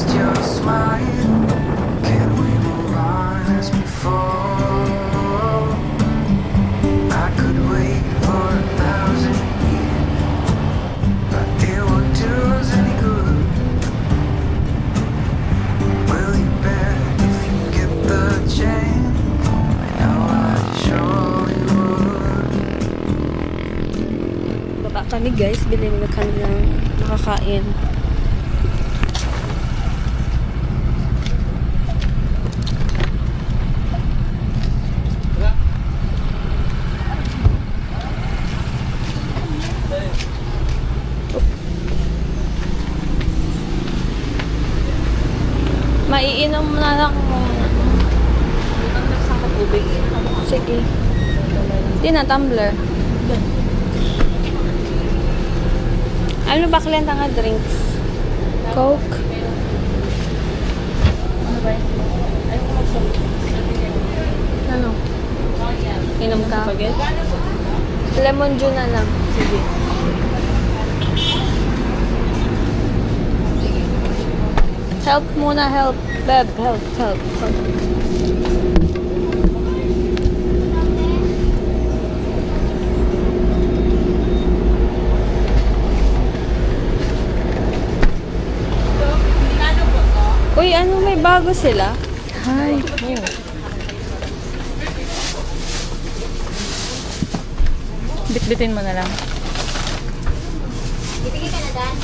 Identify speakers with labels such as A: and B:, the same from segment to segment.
A: just your smile. Can we move on as before? I could wait for 1,000 years, but it won't do us any good. Will you bet if you get the chance? I know I surely would.
B: Baba kami guys, bilhin na kami ng makakain. Maiinom na lang muna.
C: Sa tubig.
B: Sige. Hindi na, tumbler. Ano ba kliyenta nga drinks? Coke?
C: Ano ba yun? Ayaw ko magsabi.
B: Ano? Inom ka?
C: Spaghetti?
B: Lemon juice na lang.
C: Sige.
B: Help muna, help. Beb, help. Uy, ano, may bago sila? Hi.
C: Bitbitin mo na lang.
D: Ibigay ka na Dan?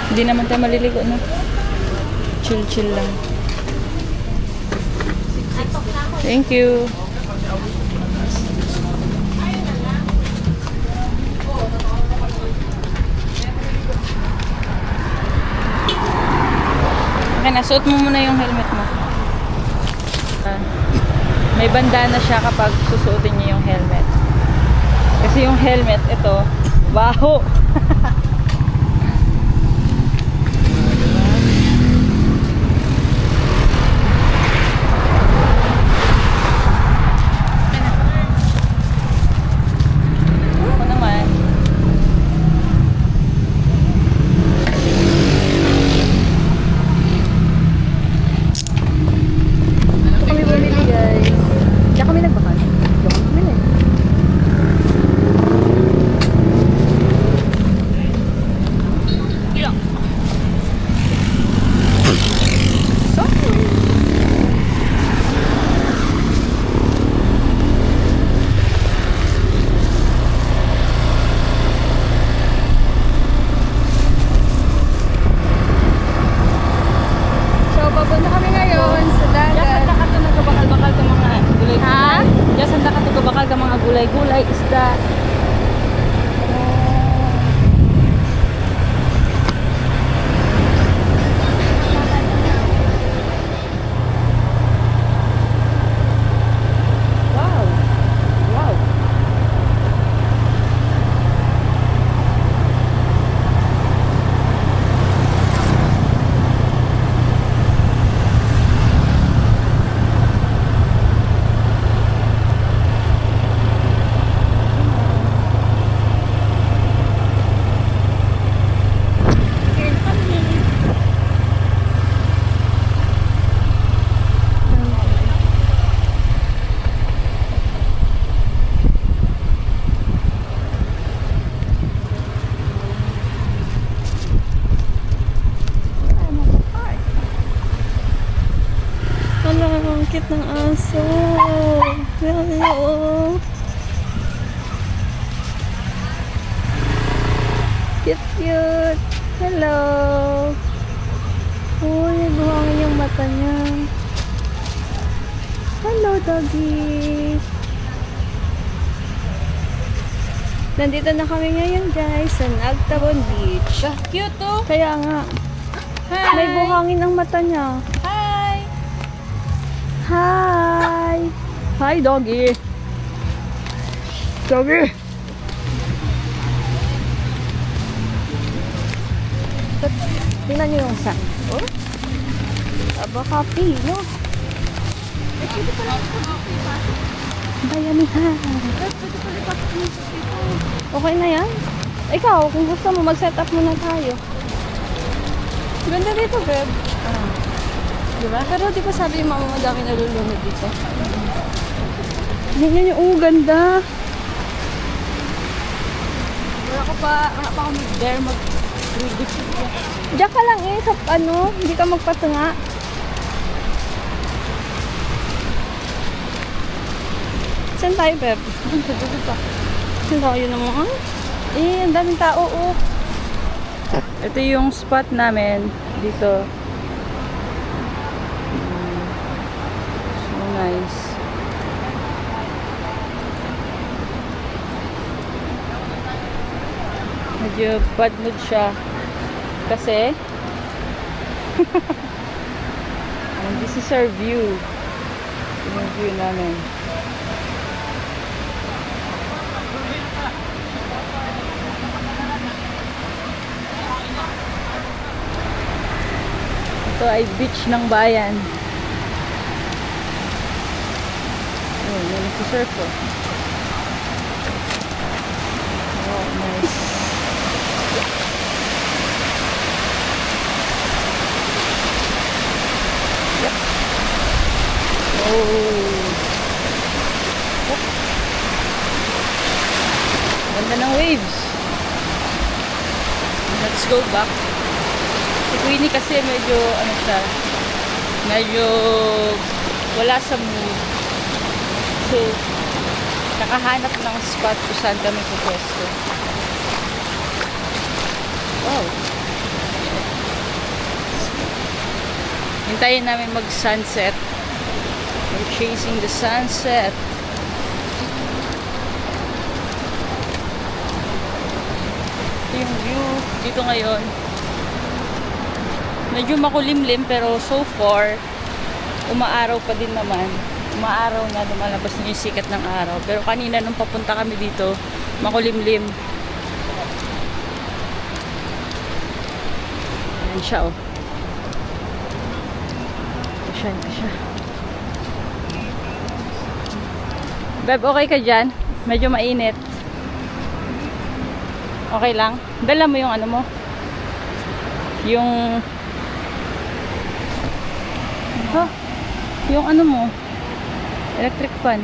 C: Hindi naman tayo maliligo, no? Chill lang. Thank you. Okay na, suot mo muna yung helmet mo. May bandana siya kapag susuotin niya yung helmet. Kasi yung helmet, ito, baho. Ako naman.
B: Kami bumili guys. Kaya kami nagbakal. Kaya kami bumili. So, papunta kami ngayon sa dagat.
C: Yasan ka to nagkabakal-bakal ka mga gulay-gulay.
B: Ha?
C: Yasan ka to bakal ka mga gulay-gulay, isda. Wow. Wow.
B: Wala, ang cute ng aso. Hello. Cute. Hello. Uy, nagbuhangin yung mata niya. Hello, doggy. Nandito na kami ngayon, guys, sa Nagtabon Beach.
C: Cute to.
B: Kaya nga,
C: Hi.
B: may buhangin ang mata niya.
C: Hi.
B: Hi! Hi, doggy! Doggy! Tingnan niyo yung sun. Oh? Aba, happy, no? Bayanihan. Okay na yan? Ikaw, kung gusto mo, mag-set up muna tayo. Ganda dito, babe. Diba? Pero di ba sabi yung mama madami nalulunod dito? Tingnan yung ganda.
C: Wala pa ako mag-dare mag-3D.
B: Diyan ka lang sa hindi ka magpatunga. Saan tayo, Beb? Saan tayo naman? Ang daming tao, oh.
C: Ito yung spot namin dito. So nice. Medyo bad mood siya. Kasi and this is our view. Yung view namin. Ito ay beach ng bayan. Oh, may nagsisurf oh. Oh, nice. Ganda ng waves. Let's go back. Si Queenie kasi medyo medyo wala sa mood. So, nakahanap ng spot kung saan kami pupwesto. Wow. Hintayin namin mag-sunset. We're chasing the sunset. Ito yung view dito ngayon. Medyo makulimlim pero so far umaaraw pa din naman. Umaaraw na, lumalabas na yung sikat ng araw. Pero kanina nung papunta kami dito, makulimlim. Ayan siya oh. Ito siya. Beb, okay ka dyan? Medyo mainit. Okay lang? Dala mo yung mo? Yung... Yung mo? Electric fan.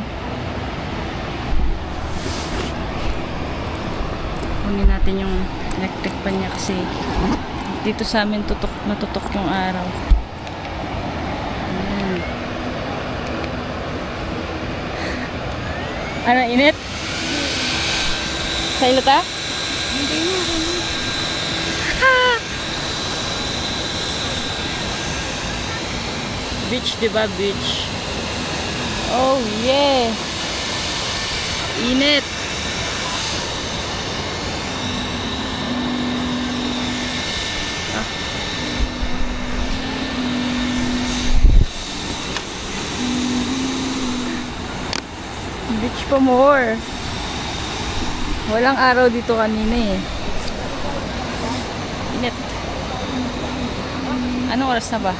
C: Kunin natin yung electric fan niya kasi dito sa amin natutok yung araw. Ano, init? Sa ilata?
B: Hindi na.
C: Beach, diba? Beach. Oh, yeah. Init. Beach pa more. Walang araw dito kanina eh. Init. Anong oras na ba?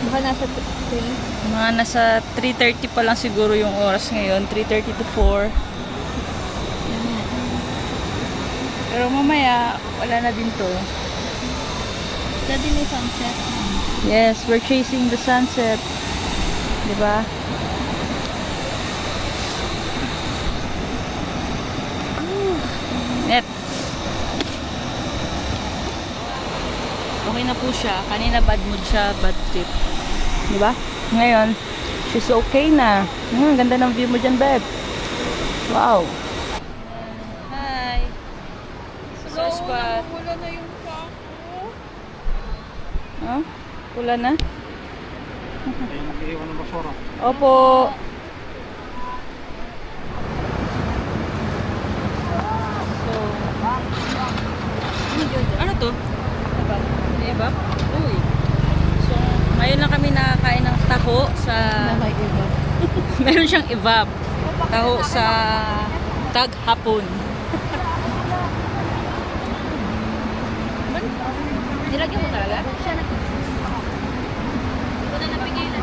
B: Baka nasa 3.
C: Mga nasa 3:30 pa lang siguro yung oras ngayon. 3:30 to 4. Pero mamaya, wala na din to.
B: Dati may sunset.
C: Yes, we're chasing the sunset. Diba? Net. Okay na po siya. Kanina bad mood siya, bad trip. Diba? Ngayon, she's okay na. Ganda ng view mo dyan, babe. Wow. Hi. Sa spot.
B: Wala na yung pako.
C: Huh? Pula na?
D: Kaya nag-iwan ng basura.
C: Opo. So, ano to? Evap? Uy. So, ngayon lang kami nakakain ng taho sa... Meron siyang evap. Taho sa Taghapon.
B: Nilagyan mo talaga? Siya na. Hindi ko na napigilan.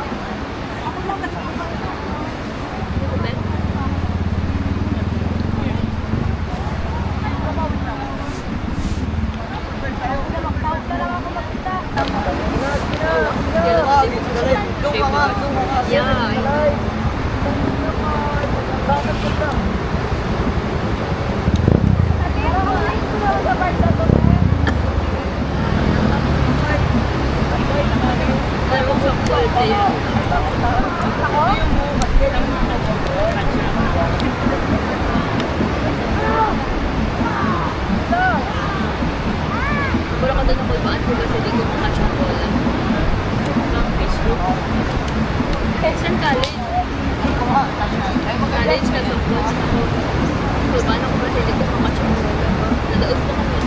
B: Paano ko kasi hindi ko makachumura. Nadaog po kami.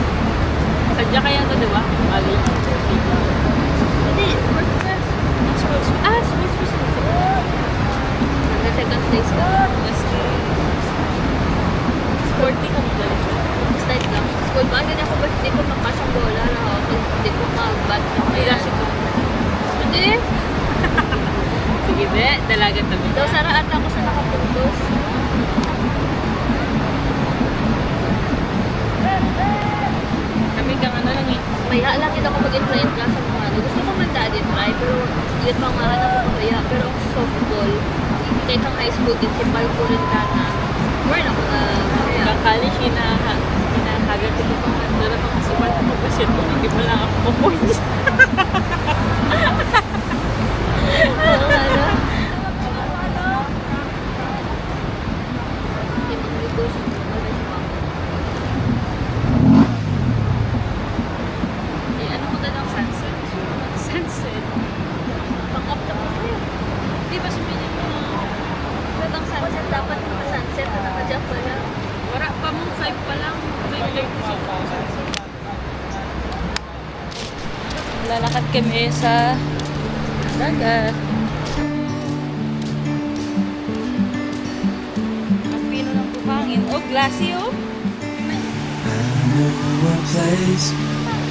C: Sadya kaya to, di ba? Mali.
B: Hindi, sports class. Sports. Sports class. Second place ka.
C: Sporty ka mo dali.
B: Slide lang. School ba? Ganyan ako ba? Hindi ko makasyang bola. Hindi ko mag-bat.
C: Ay, kasi ko.
B: Hindi.
C: Sige, be. Dalagan kami.
B: Daw sara ata ako sa nakapuntos.
C: Kami kang ano lang eh.
B: Maya lang yun ako mag-incline class sa mga ano. Gusto ko man dati try, pero yun pang mahan ako mamaya. Pero ang softball, kahit ang high school, principal ko rin ka na. More na ako na mamaya.
C: Hanggang college, hinahagat ko pang ando na pang kasubat ako kasi hindi pa lang ako points.
B: Oo nga na. Hindi mag-negotiate.
C: Eh, ano ko dalang sunset? Sunset.
B: Pang-up na po kayo.
C: Di ba sumili mo na?
B: Habang sunset, dapat maka-sunset na naka-jump pala.
C: Wala pa mong 5 pa lang. 5:36 pa sunset. Lalakad kami sa dagat. Ang pino ng buhangin. Oh, glassy oh.
A: I know a place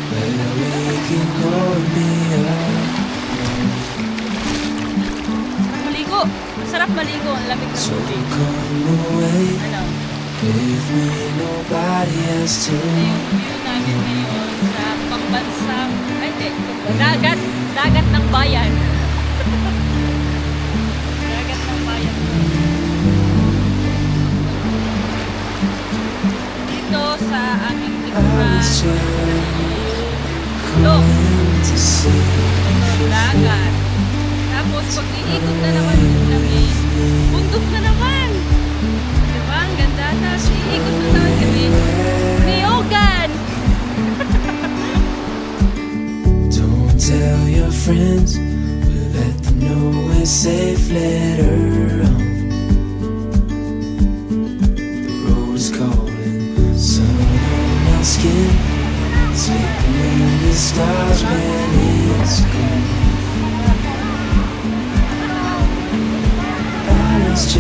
A: where we can all be alone.
C: Maligo. Masarap maligo. Ang lamig ng
A: So
C: tubig.
A: come away
C: Ano?
A: with me, nobody else to.
C: Ito yung view namin ngayon sa pambansang, ay hindi, dagat ng bayan. Dagat ng bayan. Dito sa aming
A: I
C: likuran,
A: was just
C: Look.
A: calling to see
C: ito, dagat. Tapos pag iikot na naman kami, bundok na naman. Diba? Ang ganda. Tapos iikot na naman kami. Niyogan!
A: Don't tell your friends, but let them know we're safe later on. The road's calling, sun on my skin, sleeping in the stars when it's gone. I was just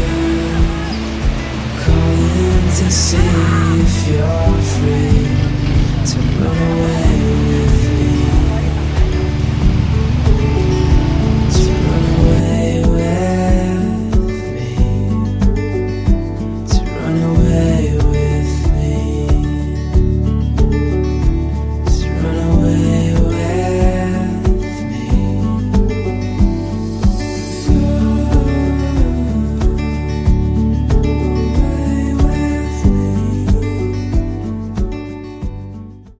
A: calling to see if you're free to run away with